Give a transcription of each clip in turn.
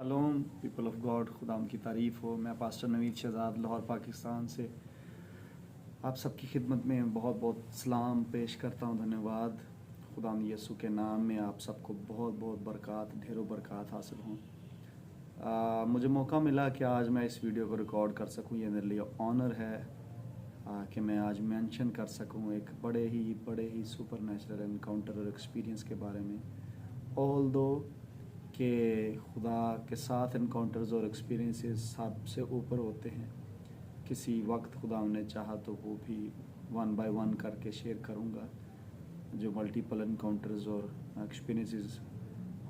सलाम people of God, खुदाम की तारीफ़ हो। मैं पास्टर नवीद शहजाद लाहौर पाकिस्तान से आप सबकी खिदमत में बहुत बहुत सलाम पेश करता हूँ। धन्यवाद। खुदाम यसु के नाम में आप सबको बहुत बहुत बरक़ात, ढेरों बरक़ात हासिल हों। मुझे मौका मिला कि आज मैं इस वीडियो को रिकॉर्ड कर सकूँ। ये मेरे लिए ऑनर है कि मैं आज मेंशन कर सकूँ एक बड़े ही सुपर नेचुरल इनकाउंटर और एक्सपीरियंस के बारे में। ऑल दो कि खुदा के साथ इनकाउंटर्स और एक्सपीरियंसेस सबसे ऊपर होते हैं। किसी वक्त खुदा ने चाहा तो वो भी 1 बाय 1 करके शेयर करूँगा जो मल्टीपल इनकाउंटर्स और एक्सपीरियंसेस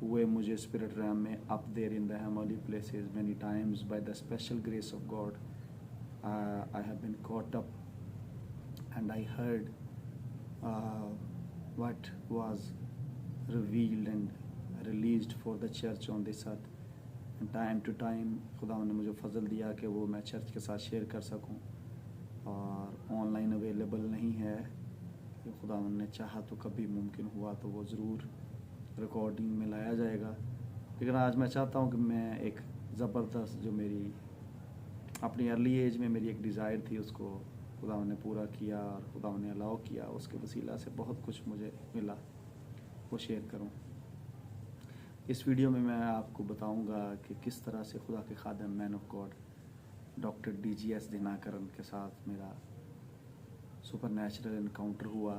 हुए मुझे स्पिरिट रैम में up there in the heavenly places many times by the special grace of God. I have been caught up and I heard what was revealed and released for the church on this earth and time to time खुदा ने मुझे फ़ज़ल दिया कि वो मैं church के साथ share कर सकूं और ऑनलाइन अवेलेबल नहीं है। कि खुदा ने चाहा तो कभी मुमकिन हुआ तो वो ज़रूर रिकॉर्डिंग में लाया जाएगा। लेकिन आज मैं चाहता हूं कि मैं एक ज़बरदस्त जो मेरी अपनी अर्ली एज में मेरी एक डिज़ायर थी उसको खुदा ने पूरा किया और खुदा ने अलाउ किया, उसके वसीला से बहुत कुछ मुझे मिला, वो शेयर करूं। इस वीडियो में मैं आपको बताऊंगा कि किस तरह से खुदा के खादम man of God doctor DGS Dinakaran के साथ मेरा सुपर नेचुरल इनकाउंटर हुआ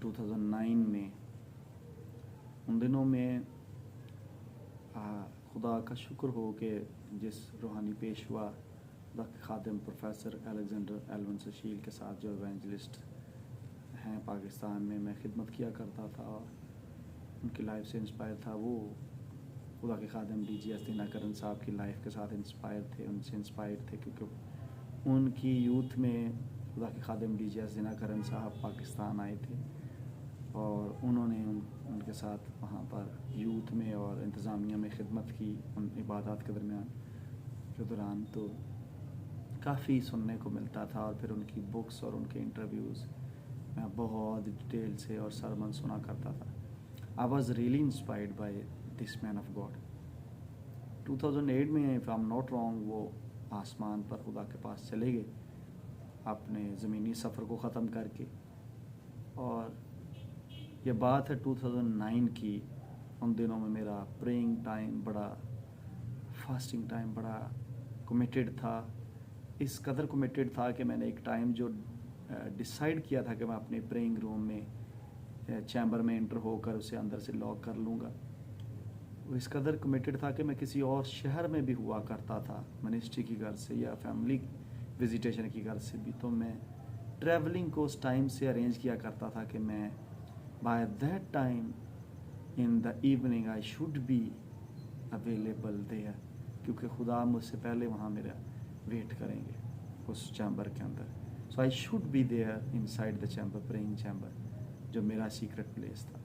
2009 में। उन दिनों में खुदा का शुक्र हो कि जिस रूहानी पेशवा खुदा के खादम प्रोफेसर अलेक्जेंडर एलवन सुशील के साथ जो इवेंजलिस्ट हैं पाकिस्तान में मैं खिदमत किया करता था और उनकी लाइफ से इंस्पायर था। वो खुदा के खादम DGS दिनाकरन साहब की लाइफ के साथ इंस्पायर थे, उनसे इंस्पायर थे क्योंकि उनकी यूथ में खुदा के खादम DGS दिनाकरन साहब पाकिस्तान आए थे और उन्होंने उनके साथ वहाँ पर यूथ में और इंतज़ामिया में खिदमत की उन इबादत के दौरान तो काफ़ी सुनने को मिलता था। और फिर उनकी बुक्स और उनके इंटरव्यूज़ मैं बहुत डिटेल से और सरमन सुना करता था। I was really inspired by this man of God. 2008 में if I am not wrong वो आसमान पर खुदा के पास चले गए अपने ज़मीनी सफ़र को ख़त्म करके। और ये बात है 2009 की। उन दिनों में मेरा प्रेइंग टाइम बड़ा, फास्टिंग टाइम बड़ा कमिटेड था। इस कदर कमिटेड था कि मैंने एक टाइम जो डिसाइड किया था कि मैं अपने प्रेइंग रूम में चैम्बर में एंटर होकर उसे अंदर से लॉक कर लूँगा। वो इस कदर कमिटेड था कि मैं किसी और शहर में भी हुआ करता था मिनिस्ट्री की घर से या फैमिली विजिटेशन की घर से भी, तो मैं ट्रैवलिंग को उस टाइम से अरेंज किया करता था कि मैं by that time in the evening I should be available there, क्योंकि खुदा मुझसे पहले वहाँ मेरा वेट करेंगे उस चैम्बर के अंदर। So I should be there inside the chamber, praying chamber, जो मेरा सीक्रेट प्लेस था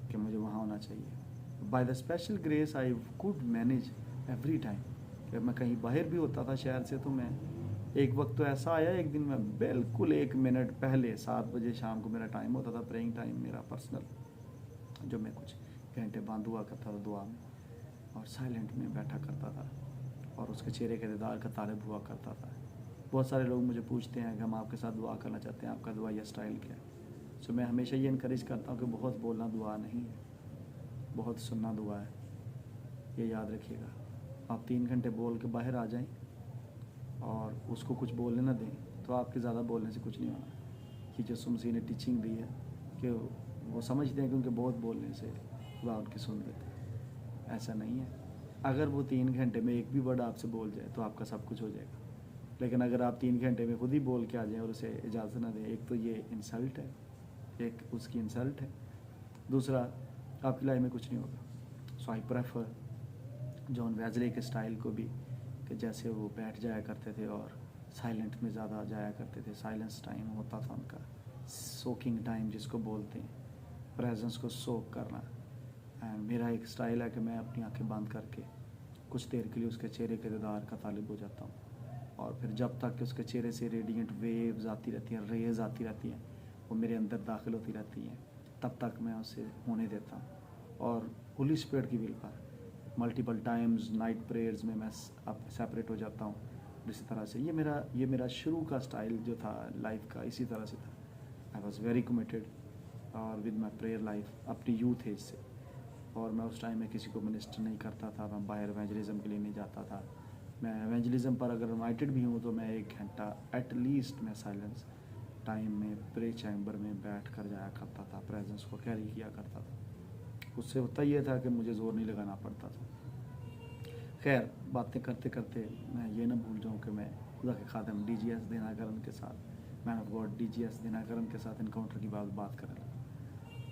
कि मुझे वहाँ होना चाहिए। Bye the special grace I could manage every time. जब मैं कहीं बाहर भी होता था शहर से तो मैं एक वक्त तो ऐसा आया, एक दिन मैं बिल्कुल 1 मिनट पहले 7 बजे शाम को मेरा टाइम होता था, प्रेइंग टाइम मेरा पर्सनल, जो मैं कुछ घंटे बंद हुआ करता था दुआ में और साइलेंट में बैठा करता था और उसके चेहरे के दीदार का तालिब हुआ करता था। बहुत सारे लोग मुझे पूछते हैं कि हम आपके साथ दुआ करना चाहते हैं, आपका दुआ या स्टाइल क्या है। सो मैं हमेशा ये इनकरेज करता हूँ कि बहुत बोलना दुआ नहीं है, बहुत सुनना दुआ है। ये याद रखिएगा। आप 3 घंटे बोल के बाहर आ जाएं और उसको कुछ बोलने ना दें तो आपके ज़्यादा बोलने से कुछ नहीं होना। कि जो मसीह ने टीचिंग दी है कि वो समझते हैं कि उनके बहुत बोलने से खुदा उनकी सुन लेते हैं, ऐसा नहीं है। अगर वो 3 घंटे में एक भी वर्ड आपसे बोल जाए तो आपका सब कुछ हो जाएगा। लेकिन अगर आप 3 घंटे में खुद ही बोल के आ जाएं और उसे इजाज़त ना दें, एक तो ये इंसल्ट है, एक उसकी इंसल्ट है, दूसरा आपकी लाइफ में कुछ नहीं होगा। सो आई प्रेफर जॉन वेज़ली के स्टाइल को भी, कि जैसे वो बैठ जाया करते थे और साइलेंट में ज़्यादा जाया करते थे। साइलेंस टाइम होता था उनका, सोकिंग टाइम जिसको बोलते हैं, प्रेजेंस को सोक करना। एंड मेरा एक स्टाइल है कि मैं अपनी आंखें बंद करके कुछ देर के लिए उसके चेहरे के दीदार का तालिब हो जाता हूँ और फिर जब तक कि उसके चेहरे से रेडिएंट वेव्स आती रहती हैं, रेज आती रहती हैं, वो मेरे अंदर दाखिल होती रहती हैं, तब तक मैं उसे होने देता हूँ। और होली स्पिरिट की विल पर मल्टीपल टाइम्स नाइट प्रेयर्स में मैं अब सेपरेट हो जाता हूँ। इसी तरह से ये मेरा शुरू का स्टाइल जो था लाइफ का इसी तरह से था। आई वॉज वेरी कमिटेड और विद माई प्रेयर लाइफ अपनी यूथ एज से। और मैं उस टाइम में किसी को मिनिस्टर नहीं करता था, मैं बाहर एवेंजलिज्म के लिए नहीं जाता था। मैं एवेंजलिज्म पर अगर इन्वाइटेड भी हूँ तो मैं 1 घंटा एटलीस्ट मैं साइलेंस टाइम में प्रे चैम्बर में बैठ कर जाया करता था, प्रेजेंस को कैरी किया करता था। उससे होता ये था कि मुझे ज़ोर नहीं लगाना पड़ता था। खैर, बातें करते करते मैं ये ना भूल जाऊँ कि मैं खुदा के खादम DGS दिनाकरन के साथ, man of God DGS Dinakaran के साथ इनकाउंटर की बात करने लगा।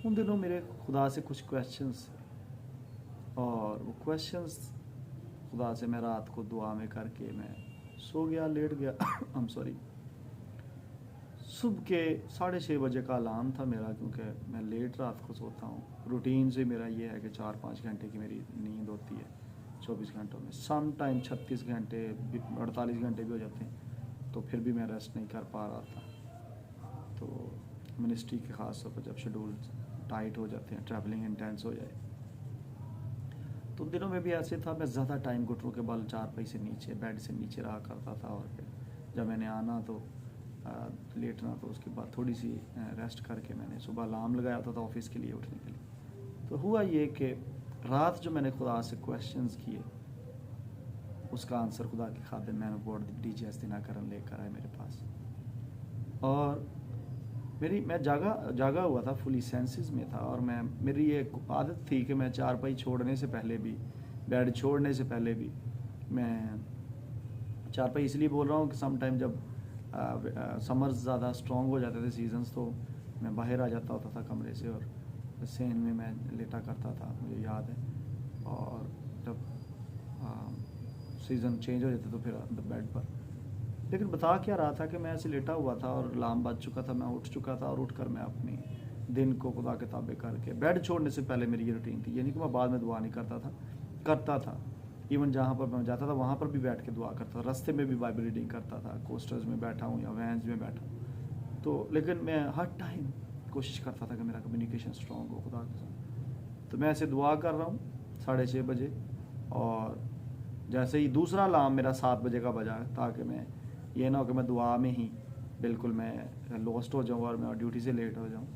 उन दिनों मेरे खुदा से कुछ क्वेश्चंस और वो क्वेश्चंस खुदा से मैं रात को दुआ में करके मैं सो गया, लेट गया। I am sorry. सुबह के 6:30 बजे का अलार्म था मेरा, क्योंकि मैं लेट रात को सोता हूँ। रूटीन से मेरा ये है कि 4-5 घंटे की मेरी नींद होती है 24 घंटों में। सम टाइम 36 घंटे 48 घंटे भी हो जाते हैं, तो फिर भी मैं रेस्ट नहीं कर पा रहा था। तो मिनिस्ट्री के ख़ास तौर पर जब शेड्यूल टाइट हो जाते हैं, ट्रैवलिंग इंटेंस हो जाए, तो उन दिनों में भी ऐसे था। मैं ज़्यादा टाइम घुटनों के बल चारपाई से नीचे, बेड से नीचे रहा करता था। और फिर जब मैंने आना तो लेटना, तो उसके बाद थोड़ी सी रेस्ट करके मैंने सुबह अलार्म लगाया था ऑफिस के लिए उठने के लिए। तो हुआ ये कि रात जो मैंने खुदा से क्वेश्चंस किए उसका आंसर खुदा के खादिम man of God DGS Dinakaran लेकर आए मेरे पास। और मैं जागा हुआ था, फुली सेंसेस में था। और मेरी ये आदत थी कि मैं चारपाई छोड़ने से पहले भी, बेड छोड़ने से पहले भी, मैं चारपाई इसलिए बोल रहा हूँ कि सम टाइम जब समर्स ज़्यादा स्ट्रॉन्ग हो जाते थे सीजन्स, तो मैं बाहर आ जाता होता था कमरे से और सेन में मैं लेटा करता था, मुझे याद है। और जब सीज़न चेंज हो जाते तो फिर बेड पर। लेकिन बता क्या रहा था कि मैं ऐसे लेटा हुआ था और अलार्म बज चुका था, मैं उठ चुका था। और उठकर मैं अपनी दिन को खुदा के ताबे करके बेड छोड़ने से पहले मेरी ये रूटीन थी। यानी कि मैं बाद में दुआ नहीं करता था। इवन जहाँ पर मैं जाता था वहाँ पर भी बैठ के दुआ करता था, रास्ते में भी बाइबल रीडिंग करता था, कोस्टर्स में बैठा हूँ या वैन्स में बैठा हूँ। तो लेकिन मैं हर टाइम कोशिश करता था कि मेरा कम्युनिकेशन स्ट्रॉन्ग हो खुदा के साथ। तो मैं ऐसे दुआ कर रहा हूँ 6:30 बजे, और जैसे ही दूसरा अलार्म मेरा 7 बजे का बजा, ताकि मैं ये ना हो कि मैं दुआ में ही बिल्कुल मैं लॉस्ट हो जाऊँ और मैं ड्यूटी से लेट हो जाऊँ।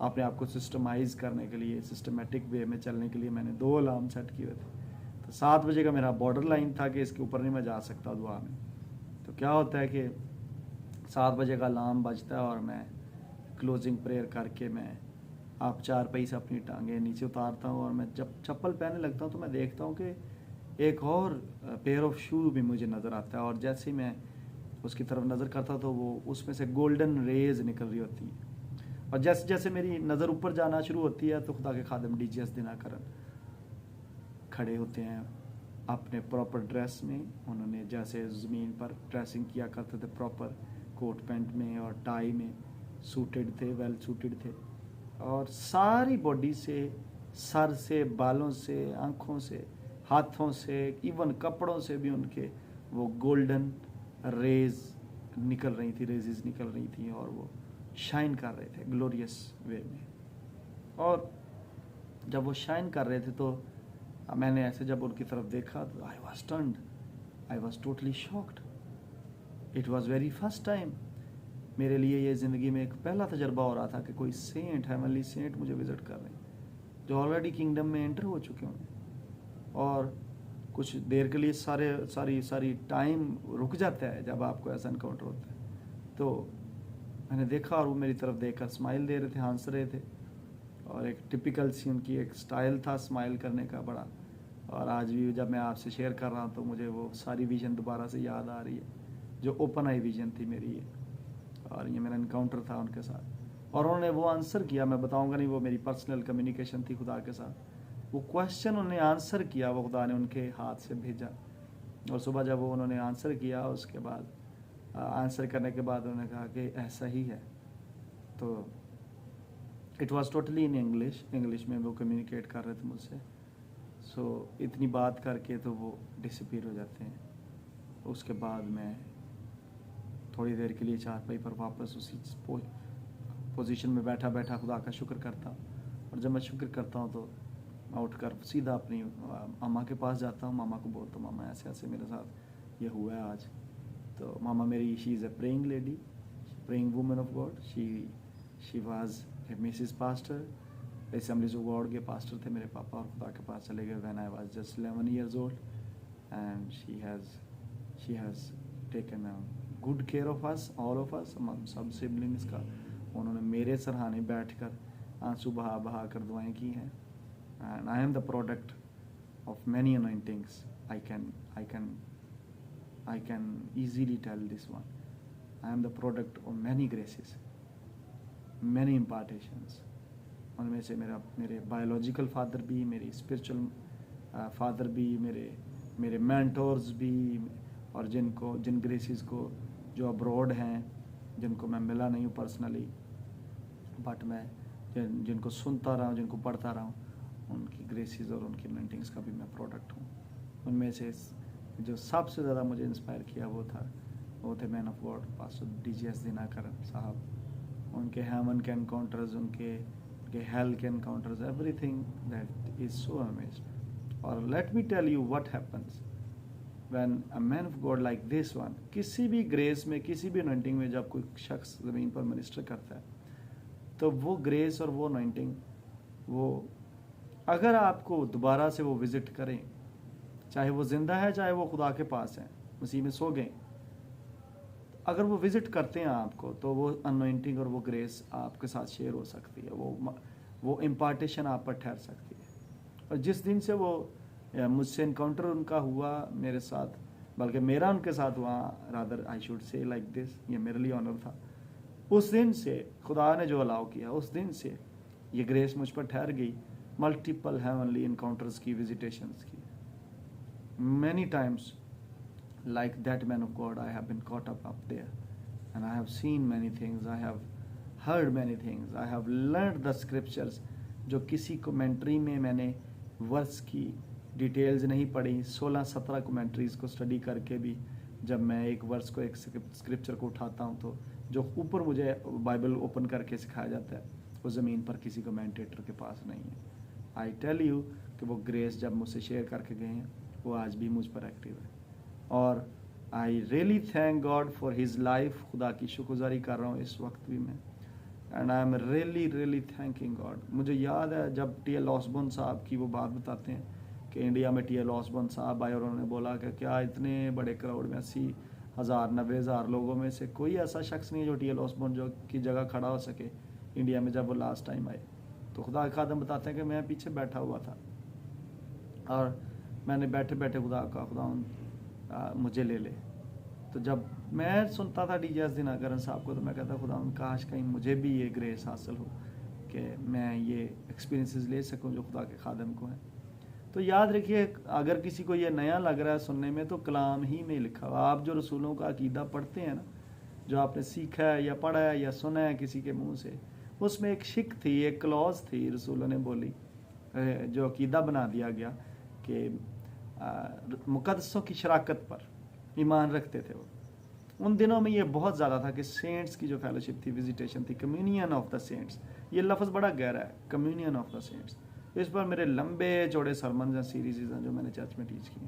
अपने आप को सिस्टमाइज़ करने के लिए, सिस्टमेटिक वे में चलने के लिए मैंने 2 अलार्म सेट किए थे। तो 7 बजे का मेरा बॉर्डर लाइन था कि इसके ऊपर नहीं मैं जा सकता दुआ में। तो क्या होता है कि 7 बजे का अलार्म बजता है और मैं क्लोजिंग प्रेयर करके मैं आप चारपाई से अपनी टांगें नीचे उतारता हूँ। और मैं जब चप्पल पहनने लगता हूँ तो मैं देखता हूँ कि एक और पेयर ऑफ शू भी मुझे नज़र आता है। और जैसे ही मैं उसकी तरफ नज़र करता तो वो उसमें से गोल्डन रेज निकल रही होती है। और जैसे जैसे मेरी नज़र ऊपर जाना शुरू होती है तो खुदा के खादिम DGS दिनाकरन खड़े होते हैं अपने प्रॉपर ड्रेस में। उन्होंने जैसे ज़मीन पर ड्रेसिंग किया करते थे, प्रॉपर कोट पैंट में और टाई में सूटेड थे, वेल सूटेड थे। और सारी बॉडी से, सर से, बालों से, आँखों से, हाथों से, इवन कपड़ों से भी उनके वो गोल्डन रेज निकल रही थी, रेजेस निकल रही थी और वो शाइन कर रहे थे ग्लोरियस वे में। और जब वो शाइन कर रहे थे तो मैंने ऐसे जब उनकी तरफ देखा तो I was stunned, I was totally shocked. It was very first time मेरे लिए ये ज़िंदगी में एक पहला तजर्बा हो रहा था कि कोई सेंट, हेवनली सेंट मुझे विज़िट कर रहे हैं, जो ऑलरेडी किंगडम में एंटर हो चुके होंगे। और कुछ देर के लिए सारी टाइम रुक जाता है जब आपको ऐसा इनकाउंटर होता है। तो मैंने देखा और वो मेरी तरफ देखकर स्माइल दे रहे थे, हंस रहे थे। और एक टिपिकल सी उनकी एक स्टाइल था स्माइल करने का बड़ा। और आज भी जब मैं आपसे शेयर कर रहा हूँ तो मुझे वो सारी विज़न दोबारा से याद आ रही है जो ओपन आई विज़न थी मेरी ये। और ये मेरा इनकाउंटर था उनके साथ और उन्होंने वो आंसर किया। मैं बताऊंगा नहीं, वो मेरी पर्सनल कम्युनिकेशन थी खुदा के साथ। वो क्वेश्चन उन्होंने आंसर किया, वो खुदा ने उनके हाथ से भेजा। और सुबह जब वो उन्होंने आंसर किया, उसके बाद आंसर करने के बाद उन्होंने कहा कि ऐसा ही है। तो it was totally in English में वो कम्युनिकेट कर रहे थे मुझसे। सो इतनी बात करके तो वो डिसअपीयर हो जाते हैं। उसके बाद मैं थोड़ी देर के लिए चारपाई पर वापस उसी पोजीशन में बैठा खुदा का शुक्र करता हूँ। और जब मैं शुक्र करता हूँ तो मैं उठकर सीधा अपनी मामा के पास जाता हूँ, मामा को बोलता हूँ मामा ऐसे ऐसे मेरे साथ ये हुआ है आज। तो मामा मेरी, she is a praying lady, praying woman of God. She was a Mrs pastor, assemblies of God के पास्टर थे मेरे पापा, और खुदा के पास चले गए when I was just 11 years old, and she has taken good care of us, all of us, हम सब सिबलिंग्स का। उन्होंने मेरे सराहने बैठकर आंसू बहा बहा कर दुआएं की हैं। And I am the product of many anointings, I can easily tell this one. I am the product of many graces, many impartations. उनमें से मेरे बायोलॉजिकल फादर भी, मेरी स्पिरिचुअल फादर भी, मेरे मेंटोर्स भी, और जिन ग्रेसेस को जो अब्रॉड हैं, जिनको मैं मिला नहीं हूँ पर्सनली, बट मैं जिनको सुनता रहा हूँ, जिनको पढ़ता रहा हूँ, उनकी ग्रेसेस और उनकी अनॉइंटिंग्स का भी मैं प्रोडक्ट हूँ। उनमें से जो सबसे ज़्यादा मुझे इंस्पायर किया वो थे man of God pastor DGS Dinakaran साहब। उनके हेवन के एनकाउंटर्स, उनके हेल के encounters, everything that is so amazing. और let me tell you what happens when a man of God like this one, किसी भी ग्रेस में, किसी भी अनॉइंटिंग में जब कोई शख्स ज़मीन पर मिनिस्टर करता है, तो वो ग्रेस और वो अनॉइंटिंग, वो अगर आपको दोबारा से वो विज़िट करें, चाहे वो जिंदा है चाहे वो खुदा के पास है, मसीह में सो गए, अगर वो विजिट करते हैं आपको, तो वो अनॉइंटिंग और वो ग्रेस आपके साथ शेयर हो सकती है, वो इम्पार्टेशन आप पर ठहर सकती है। और जिस दिन से वो मुझसे इनकाउंटर उनका हुआ मेरे साथ, बल्कि मेरा उनके साथ हुआ, rather I should say like this, ये मेरे लिए ऑनर था, उस दिन से खुदा ने जो अलाउ किया, उस दिन से ये ग्रेस मुझ पर ठहर गई। मल्टीपल हेवनली इनकाउंटर्स की, विजिटेशंस की, many times like that man of God, I have been caught up there, and I have seen many things, I have heard many things, I have learned the scriptures, जो किसी commentary में मैंने verse की details नहीं पढ़ी। 16-17 commentaries को study करके भी जब मैं एक वर्स को, एक स्क्रिप्चर को उठाता हूँ, तो जो ऊपर मुझे बाइबल ओपन करके सिखाया जाता है, वो ज़मीन पर किसी कमेंटेटर के पास नहीं है। आई टेल यू कि वो ग्रेस जब मुझसे शेयर करके गए हैं, वो आज भी मुझ पर एक्टिव है। और I really thank God for his life, खुदा की शुक्रगुजारी कर रहा हूँ इस वक्त भी मैं। And I am really thanking God. मुझे याद है जब T.L. ऑसबॉर्न साहब की वो बात बताते हैं कि इंडिया में T.L. ऑसबॉर्न साहब आए और उन्होंने बोला कि क्या इतने बड़े क्राउड में 80,000 90,000 लोगों में से कोई ऐसा शख्स नहीं है जो T.L. ऑसबॉर्न जो की जगह खड़ा हो सके इंडिया में, जब वो लास्ट टाइम आए। तो खुदा के खादम बताते हैं कि मैं पीछे बैठा हुआ था और मैंने बैठे बैठे खुदा मुझे ले ले। तो जब मैं सुनता था DGS दिनाकरन साहब को, तो मैं कहता खुदा काश कहीं मुझे भी ये ग्रेस हासिल हो कि मैं ये एक्सपीरियंसेस ले सकूं जो खुदा के खादम को है। तो याद रखिए, अगर किसी को ये नया लग रहा है सुनने में, तो कलाम ही में लिखा हुआ। आप जो रसूलों का अकीदा पढ़ते हैं ना, जो आपने सीखा है या पढ़ा है या सुना है किसी के मुँह से, उसमें एक शिक थी, एक क्लॉज थी, रसूलों ने बोली, जो अकीदा बना दिया गया कि मुकद्दसों की शराकत पर ईमान रखते थे वो। उन दिनों में ये बहुत ज़्यादा था कि सेंट्स की जो फेलोशिप थी, विजिटेशन थी, कम्युनियन ऑफ द सेंट्स, ये लफ्ज़ बड़ा गहरा है, कम्युनियन ऑफ द सेंट्स। इस पर मेरे लंबे चौड़े सरमन या सीरीज़ हैं जो मैंने चर्च में टीच की।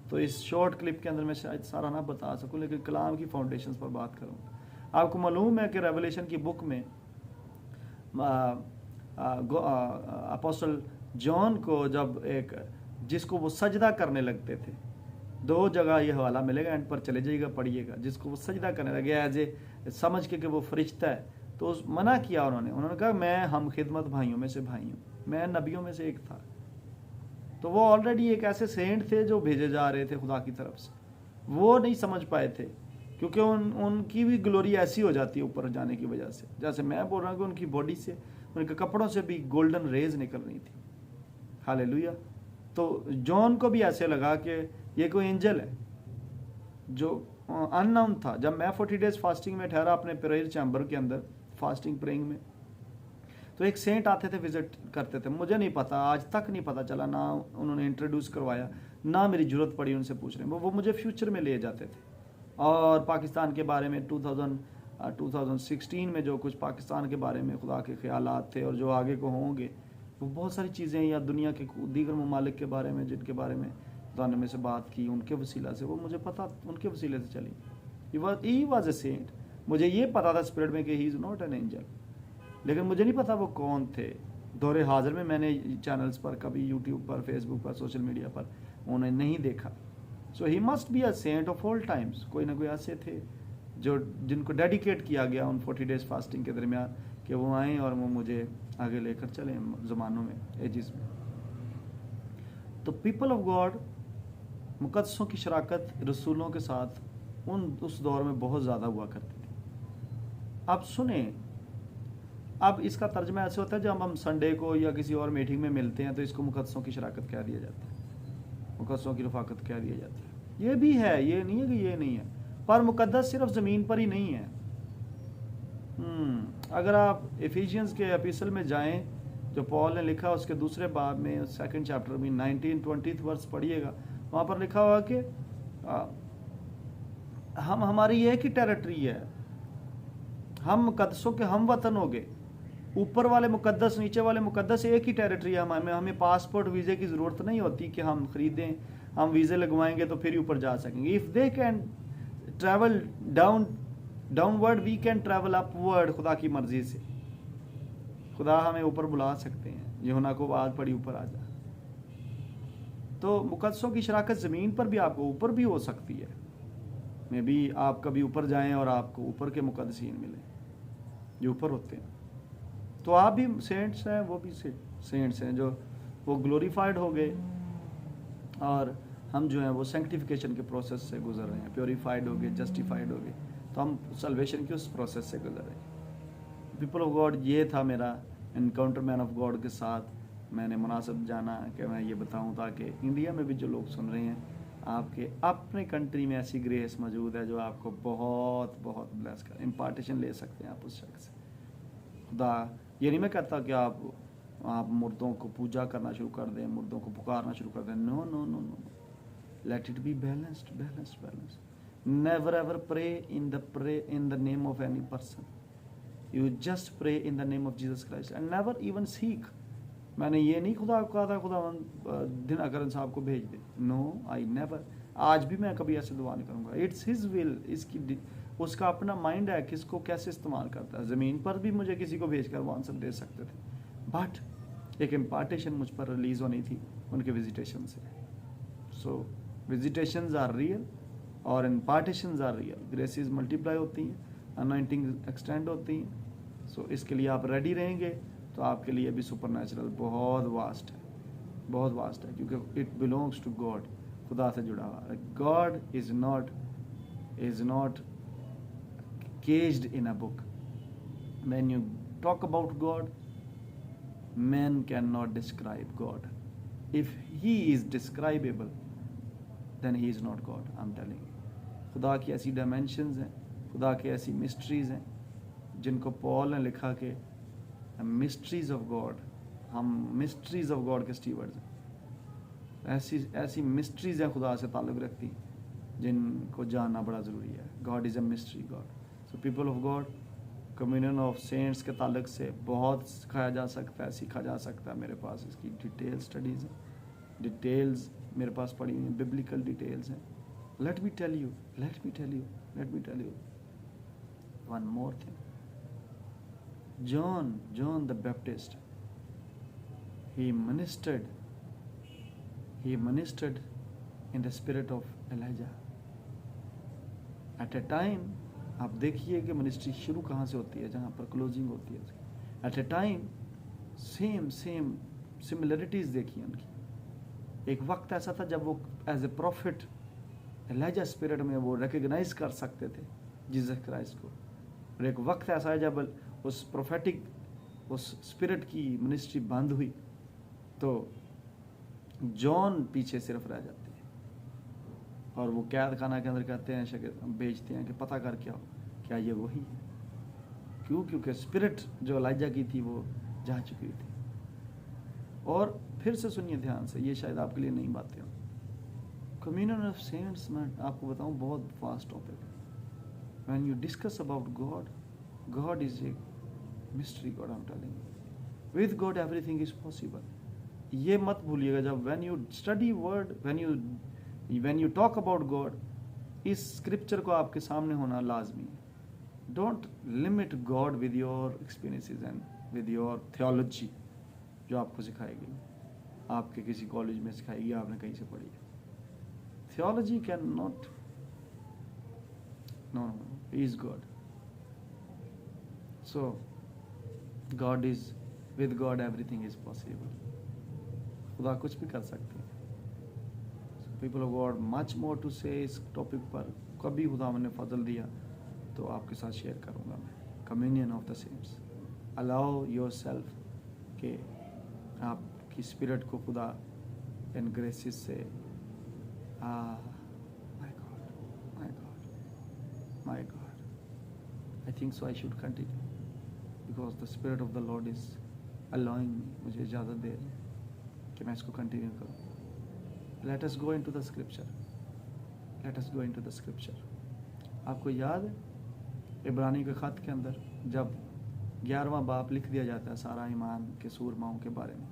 तो इस शॉर्ट क्लिप के अंदर मैं शायद सारा ना बता सकूं, लेकिन कलाम की फाउंडेशन पर बात करूँगा। आपको मालूम है कि रेवलेशन की बुक में अपोस्टल जॉन को जब जिसको वो सजदा करने लगते थे, 2 जगह ये हवाला मिलेगा, एंड पर चले जाइएगा, पढ़िएगा, जिसको वो सजदा करने लगे एज ए समझ के कि वो फरिश्ता है, तो मना किया उन्होंने कहा मैं हम खिदमत भाइयों में से भाई हूँ, मैं नबियों में से एक था। तो वो ऑलरेडी एक ऐसे सेंट थे जो भेजे जा रहे थे खुदा की तरफ से, वो नहीं समझ पाए थे, क्योंकि उनकी भी ग्लोरी ऐसी हो जाती है ऊपर जाने की वजह से। जैसे मैं बोल रहा हूँ कि उनकी बॉडी से, उनके कपड़ों से भी गोल्डन रेज निकल रही थी। हालेलुया। तो जॉन को भी ऐसे लगा कि ये कोई एंजल है, जो अननोन था। जब मैं 40 डेज फास्टिंग में ठहरा अपने प्रेयर चैम्बर के अंदर, फास्टिंग प्रेइंग में, तो एक सेंट आते थे, विजिट करते थे। मुझे नहीं पता, आज तक नहीं पता चला, ना उन्होंने इंट्रोड्यूस करवाया, ना मेरी जरूरत पड़ी उनसे पूछने में। वो मुझे फ्यूचर में ले जाते थे, और पाकिस्तान के बारे में 2016 में जो कुछ पाकिस्तान के बारे में खुदा के ख्यालात थे और जो आगे को होंगे, वो बहुत सारी चीज़ें या दुनिया के दीगर ममालिक के बारे में जिनके बारे में खुदा ने में से बात की, उनके वसीला से वो मुझे पता, उनके वसीले से चली। He was a saint. मुझे ये पता था स्पिरिट में कि he is not an angel, लेकिन मुझे नहीं पता वो कौन थे। दौरे हाजिर में मैंने चैनल्स पर, कभी यूट्यूब पर, फेसबुक पर, सोशल मीडिया पर उन्हें नहीं देखा। So he must be a saint of all times. कोई ना कोई ऐसे थे जो जिनको डेडिकेट किया गया उन 40 डेज फास्टिंग के दरमियान कि वो आएँ और वो मुझे आगे लेकर चलें ज़मानों में, एजिस में। तो पीपल ऑफ गॉड मुकद्दसों की शराकत रसूलों के साथ उस दौर में बहुत ज़्यादा हुआ करती थी। अब सुने, अब इसका तर्जमा ऐसे होता है जब हम संडे को या किसी और मीटिंग में मिलते हैं तो इसको मुकद्दसों की शराकत कह दिया जाता है, मुकद्दसों की रफाकत कह दिया जाता है। ये भी है, ये नहीं है कि ये नहीं है, पर मुकद्दस सिर्फ ज़मीन पर ही नहीं है। अगर आप एफिशियंस के एपिसल में जाएं जो पॉल ने लिखा, उसके दूसरे बाब में 2nd चैप्टर में 19-20 वर्स पढ़िएगा, वहाँ पर लिखा हुआ कि हमारी एक ही टेरिटरी है, हम मुकद्दसों के हम वतन हो गए। ऊपर वाले मुकद्दस, नीचे वाले मुकद्दस, एक ही टेरिटरी है। हमें पासपोर्ट वीज़े की ज़रूरत नहीं होती कि हम ख़रीदें, हम वीज़े लगवाएंगे तो फिर ऊपर जा सकेंगे। If they can travel downward, we can travel upward. खुदा की मर्जी से खुदा हमें ऊपर बुला सकते हैं। यूहन्ना को आवाज़ पड़ी, ऊपर आ जा। तो मुकद्दसों की शराकत ज़मीन पर भी आपको ऊपर भी हो सकती है। मे भी आप कभी ऊपर जाएं और आपको ऊपर के मुकद्दसीन मिले जो ऊपर होते हैं। तो आप भी सेंट्स हैं, वो भी सेंट्स हैं जो वो ग्लोरीफाइड हो गए, और हम जो हैं वो सेंक्टिफिकेशन के प्रोसेस से गुजर रहे हैं, प्योरीफाइड हो गए, जस्टिफाइड हो गए। तो हम सल्वेशन के उस प्रोसेस से गुजर रहे हैं। पीपल ऑफ गॉड, ये था मेरा इनकाउंटर मैन ऑफ गॉड के साथ। मैंने मुनासिब जाना कि मैं ये बताऊं ताकि इंडिया में भी जो लोग सुन रहे हैं, आपके अपने कंट्री में ऐसी ग्रेस मौजूद है जो आपको बहुत बहुत ब्लेस कर, इम्पार्टेशन ले सकते हैं आप उस शख्स से। खुदा, ये नहीं मैं कहता कि आप मुर्दों को पूजा करना शुरू कर दें, मुर्दों को पुकारना शुरू कर दें। No no no no, let it be balanced balanced balanced. Never ever pray in the name of any person. You just pray in the name of Jesus Christ and never even seek. मैंने ये नहीं खुदा को कहा था खुदा दिनकरन साहब को भेज दे। No, I never. आज भी मैं कभी ऐसे दुआ नहीं करूँगा। It's his will. इसकी उसका अपना माइंड है, किसको कैसे इस्तेमाल करता है। ज़मीन पर भी मुझे किसी को भेजकर वो आंसर दे सकते थे, बट एक इम्पार्टेशन मुझ पर रिलीज़ होनी थी उनके विजिटेशन से। सो विजिटेशंस आर रियल और इम्पार्टेशंस आर रियल। ग्रेसेस मल्टीप्लाई होती हैं, अनॉइंटिंग एक्सटेंड होती हैं। सो इसके लिए आप रेडी रहेंगे तो आपके लिए भी सुपरनैचुरल बहुत वास्ट है, बहुत वास्ट है, क्योंकि इट बिलोंग्स टू गॉड। खुदा से जुड़ा हुआ है। God is not caged in a book. When you talk about God, man cannot describe God. If he is describable, then he is not God. I'm telling you. खुदा की ऐसी dimensions हैं, खुदा की ऐसी mysteries हैं जिनको पॉल ने लिखा कि mysteries of God, हम mysteries of God के स्टीवर्ड्स हैं। ऐसी mysteries हैं खुदा से ताल्लुक़ रखती जिनको जानना बड़ा ज़रूरी है। God is a mystery God. So people of God, communion of cents के ताल्लुक से बहुत सिखाया जा सकता है, सीखा जा सकता है। मेरे पास इसकी डिटेल स्टडीज़ हैं, डिटेल्स मेरे पास पड़ी हुई हैं, बिब्लिकल डिटेल्स हैं। Let me tell you one more thing. John the Baptist, he ministered in the spirit of Elijah at a time। आप देखिए कि मिनिस्ट्री शुरू कहाँ से होती है, जहाँ पर क्लोजिंग होती है। At a time same similarities देखिए उनकी। एक वक्त ऐसा था जब वो as a prophet Elijah spirit में वो रिकग्नाइज कर सकते थे जीसस क्राइस्ट को, और एक वक्त ऐसा है जब उस प्रोफेटिक उस स्पिरिट की मिनिस्ट्री बंद हुई तो जॉन पीछे सिर्फ रह जाते हैं, और वो कैद खाना के अंदर कहते हैं, भेजते हैं कि पता कर क्या ये वही है। क्यों? क्योंकि स्पिरिट जो एलिजा की थी वो जा चुकी थी। और फिर से सुनिए ध्यान से, ये शायद आपके लिए नई बातें हो। कम्युनियन ऑफ सेंट्स, मैं आपको बताऊं, बहुत फास्ट टॉपिक है। When you discuss about God is a mystery God, I am telling you. With God everything is possible. ये मत भूलिएगा, जब when you study word, when you talk about God, इस स्क्रिप्चर को आपके सामने होना लाजमी है। Don't limit God with your experiences and with your theology जो आपको सिखाएगी, आपके किसी कॉलेज में सिखाएगी, आपने कहीं से पढ़ी है। Theology can not, no, he is God. So God is, with God everything is possible. खुदा कुछ भी कर सकते हैं। People of God much more to say इस टॉपिक पर, कभी खुदा मैंने फजल दिया तो आपके साथ शेयर करूंगा मैं। Communion of the saints, allow yourself के आपकी स्पिरिट को खुदा इन ग्रेसिस से, my God, my God, my God, I think so I should continue because the spirit of the Lord is allowing me, मुझे इजाज़त दे रहे हैं कि मैं इसको कंटिन्यू करूँ। Let us go into the scripture. Let us go into the scripture. आपको याद है इब्रानी के ख़त के अंदर जब 11वां बाब लिख दिया जाता है सारा ईमान के सूरमाओं के बारे में,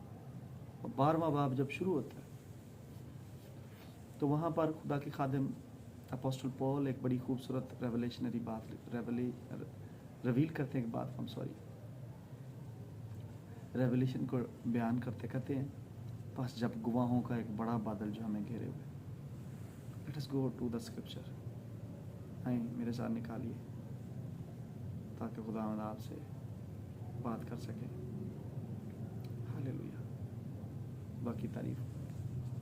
और 12वां बाब जब शुरू होता है तो वहाँ पर खुदा के खादिम अपोस्टल पॉल एक बड़ी खूबसूरत रेवलेशनरी बात रिवील करते हैं, एक बात, रेवलेशन को बयान करते कहते हैं, बस जब गवाहों का एक बड़ा बादल जो हमें घेरे हुए। Let us go to the scripture. आइए मेरे साथ निकालिए ताकि खुदावंद आपसे बात कर सके। हालेलुया, बाकी तारीफ।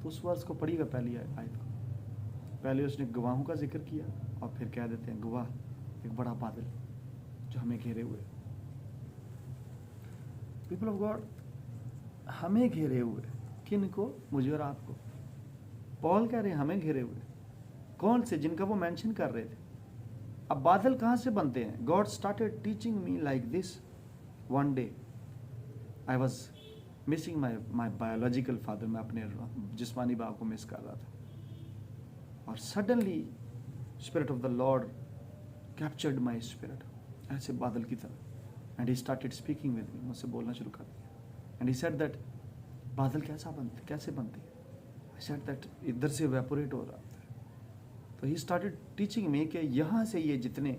तो उस वर्ष को पढ़िएगा, पहली आयत को। पहले उसने गवाहों का जिक्र किया और फिर कह देते हैं गवाह, एक बड़ा बादल जो हमें घेरे हुए। पीपल ऑफ गॉड, हमें घेरे हुए, किन को? मुझे और आपको। पॉल कह रहे हैं हमें घेरे हुए। कौन से? जिनका वो मेंशन कर रहे थे। अब बादल कहां से बनते हैं? God started teaching me like this one day. I was missing my biological father. मैं अपने जिस्मानी बाप को मिस कर रहा था और suddenly spirit of the Lord captured my spirit, ऐसे बादल की तरह। And he started speaking with me, मुझसे बोलना शुरू कर दिया। एंड ही सेड दैट बादल कैसे बनते? आई सेड दैट इधर से इवेपोरेट हो रहा था। तो ही स्टार्टेड टीचिंग में कि यहाँ से ये जितने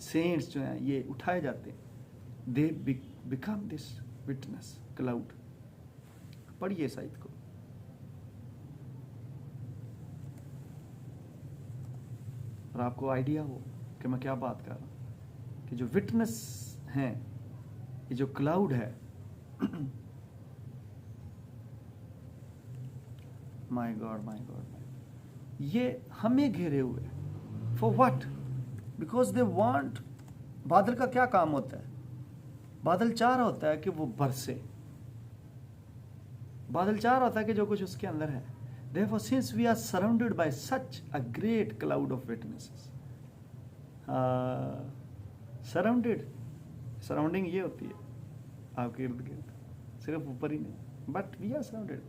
सेंट्स जो हैं ये उठाए जाते हैं, they become this witness cloud. पढ़िए साहित्य को। और आपको आइडिया हो कि मैं क्या बात कर रहा हूँ, कि जो विटनेस हैं, ये जो क्लाउड है, माय गॉड, ये हमें घेरे हुए। For what? Because they want. बादल का क्या काम होता है? बादल चाह रहा होता है कि वो बरसे। बादल चाह रहा होता है कि जो कुछ उसके अंदर है। Therefore, since we are surrounded by such a great cloud of witnesses, surrounding ये होती है आपके इर्द गिर्द, सिर्फ ऊपर ही नहीं, but we are surrounded.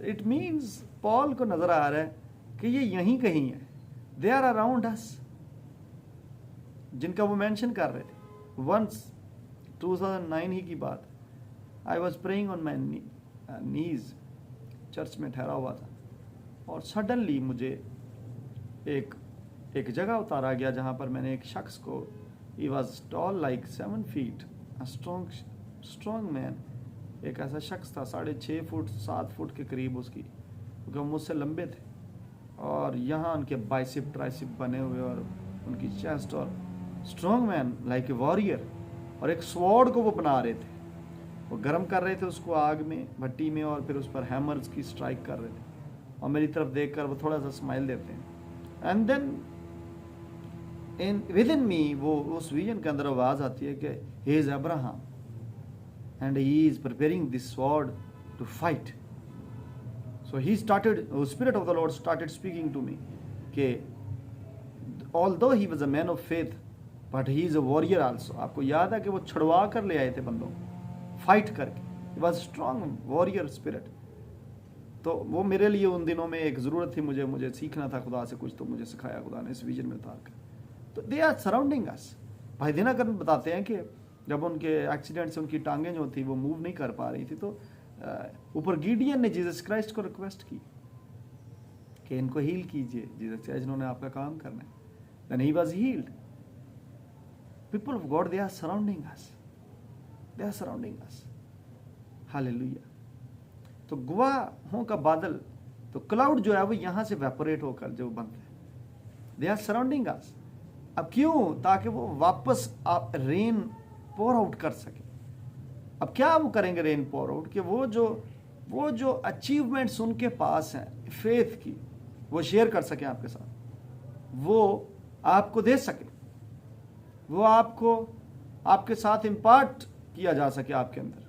It means Paul को नजर आ रहा है कि ये यहीं कहीं है। दे आर अराउंड अस, जिनका वो मेंशन कर रहे थे। वंस 2009 ही की बात, I was praying on my knees, church में ठहरा हुआ था, और सडनली मुझे एक जगह उतारा गया जहाँ पर मैंने एक शख्स को, he was tall like 7 feet, strong man, एक ऐसा शख्स था 6.5 फुट 7 फुट के करीब उसकी, क्योंकि वो मुझसे लंबे थे, और यहाँ उनके बाइसिप ट्राइसिप बने हुए और उनकी चेस्ट, और strong man like a warrior, और एक स्वॉर्ड को वो बना रहे थे, वो गर्म कर रहे थे उसको आग में, भट्टी में, और फिर उस पर हैमर्स की स्ट्राइक कर रहे थे, और मेरी तरफ देखकर वो थोड़ा सा स्माइल देते हैं। And then within me, वो उस विजन के अंदर आवाज आती है कि he is Abraham and he is preparing this sword to fight. So he started, spirit of the Lord started speaking to me कि although he was a man of faith but he is a warrior also. आपको याद है कि वो छुड़वा कर ले आए थे बंदों, फाइट करके। He was strong warrior spirit. तो वो मेरे लिए उन दिनों में एक ज़रूरत थी, मुझे सीखना था खुदा से कुछ, तो मुझे सिखाया खुदा ने इस विजन में उतार कर। तो दे आर सराउंडिंग अस। भाई दिनाकर बताते हैं कि जब उनके एक्सीडेंट से उनकी टांगें जो थी वो मूव नहीं कर पा रही थी, तो ऊपर गिडियन ने जीसस क्राइस्ट को रिक्वेस्ट की कि इनको हील कीजिए, जीसस क्राइस्ट इन्होंने आपका काम करना है। Then he was healed. People of God, they are surrounding us, they are surrounding us. Hallelujah. तो गवाहों का बादल, तो क्लाउड जो है वो यहां से वेपोरेट होकर जो बनते हैं, दे आर सराउंडिंग अस। अब क्यों? ताकि वो वापस आप रेन पोर आउट कर सके। अब क्या वो करेंगे रेन पोर आउट? कि वो जो अचीवमेंट्स उनके पास हैं फेथ की, वो शेयर कर सके आपके साथ, वो आपको दे सके, वो आपको आपके साथ इंपार्ट किया जा सके आपके अंदर।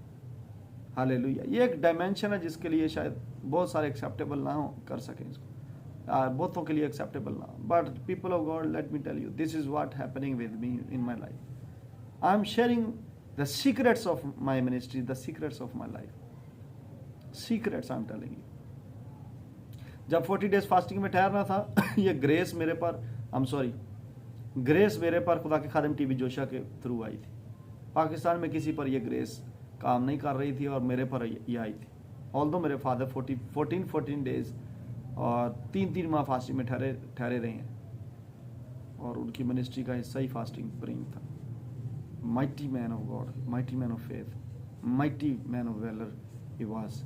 हालेलुया। ये एक डायमेंशन है जिसके लिए शायद बहुत सारे एक्सेप्टेबल ना हो कर सकें इसको, बहुतों के लिए एक्सेप्टेबल ना, but people of God, let me tell you, this is what happening with me in my life. I am sharing the secrets of my ministry, the secrets of my life, secrets I am telling you. जब 40 days fasting में ठहरना था ये grace मेरे पर, I am sorry, grace मेरे पर खुदा के खादिम टीबी जोशा के थ्रू आई थी। पाकिस्तान में किसी पर ये ग्रेस काम नहीं कर रही थी और मेरे पर ये आई थी। ऑल्दो मेरे फादर 14 डेज और 3 माह फास्टिंग में ठहरे रहे हैं और उनकी मिनिस्ट्री का हिस्सा ही फास्टिंग प्रेइंग था। Mighty man of God, mighty man of faith, mighty man of velar he was.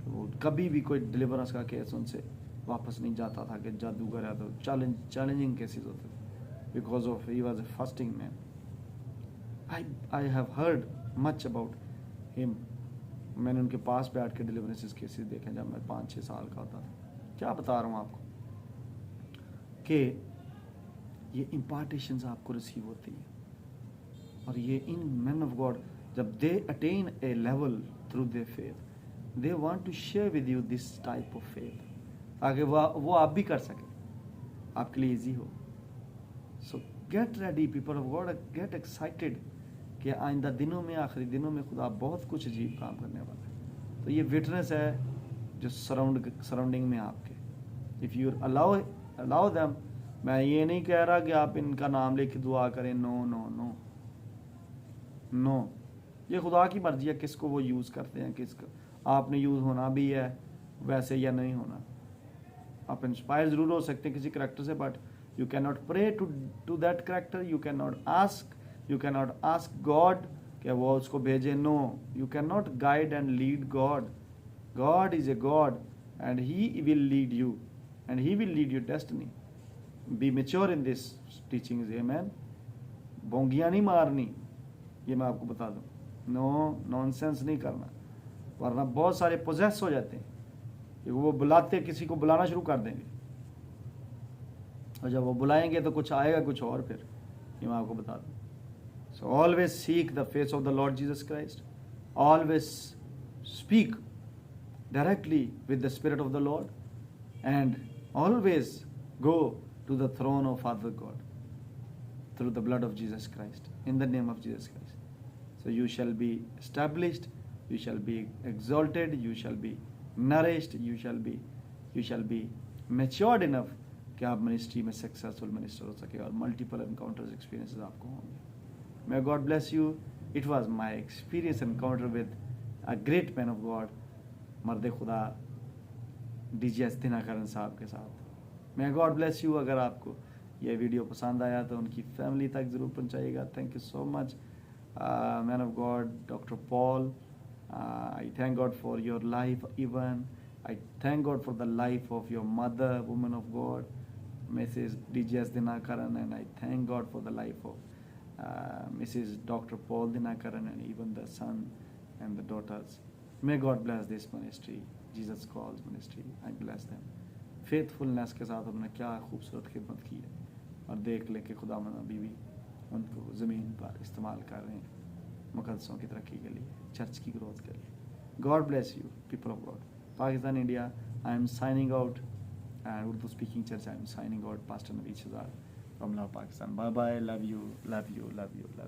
वो कभी भी कोई डिलीवरेंस का केस उनसे वापस नहीं जाता था कि जादूगर है, तो चैलेंजिंग केसेस होते थे because of he was a fasting man. I have heard much about him. मैंने उनके पास बैठ के डिलीवरेंसेस केसेस देखे जब मैं 5-6 साल का होता था। क्या बता रहा हूँ आपको कि ये इम्पार्टेशंस आपको रिसीव होती हैं और ये इन मैन ऑफ गॉड जब they attain a level through they faith, they want to share with you this type of faith ताकि वो आप भी कर सकें, आपके लिए इजी हो। सो get ready people of God, get excited कि आइंदा दिनों में, आखिरी दिनों में खुदा बहुत कुछ अजीब काम करने वाला है। तो ये विटनेस है जो सराउंडिंग में आपके, इफ़ यू अलाउ देम। मैं ये नहीं कह रहा कि आप इनका नाम लेके दुआ करें, नो नो नो नो, ये खुदा की मर्जी है किसको वो यूज़ करते हैं, किसको आपने यूज़ होना भी है वैसे या नहीं होना। आप इंस्पायर ज़रूर हो सकते हैं किसी करैक्टर से, but you can not pray to that character, you can not ask God कि वो उसको भेजे। No, you can not guide and lead God. God is a God and He will lead you and He will lead your destiny. Be mature in this teachings, amen. बोंगियां नहीं मारनी, ये मैं आपको बता दूं। नो नॉनसेंस नहीं करना, वरना बहुत सारे पोजेस हो जाते हैं कि वो बुलाते किसी को बुलाना शुरू कर देंगे और जब वो बुलाएंगे तो कुछ आएगा कुछ और, फिर ये मैं आपको बता दूं। So always seek the face of the Lord Jesus Christ, always speak directly with the Spirit of the Lord, and always go to the throne of Father God through the blood of Jesus Christ, in the name of Jesus Christ. So you shall be established, you shall be exalted, you shall be nourished, you shall be matured enough कि आप ministry में successful minister हो सके और multiple encounters experiences आपको होंगे। May God bless you. It was my experience encounter with a great man of God, मर्द खुदा DGS दिनाकरन साहब के साथ। May God bless you। अगर आपको ये वीडियो पसंद आया तो उनकी फैमिली तक ज़रूर पहुंचाइएगा। Thank you so much man of God doctor Paul. I thank God for your life, even I thank God for the life of your mother, woman of God Mrs. DGS Dinakaran, and I thank God for the life of Mrs. Dr. Paul Dinakaran and even the son and the daughters. May God bless this ministry, Jesus Calls ministry. I bless them. Faithfulness के साथ उन्होंने क्या खूबसूरत खिदमत की है और देख ले कि खुदावंद अभी भी उनको ज़मीन पर इस्तेमाल कर रहे हैं मुकद्दसों की तरक्की के लिए, चर्च की ग्रोथ के लिए। God bless you people of God. Pakistan India, I am signing out, and Urdu speaking church, I am signing out, Pastor Naveed Shazad from Lahore, Pakistan. Bye bye, love you, love you, love you, love you.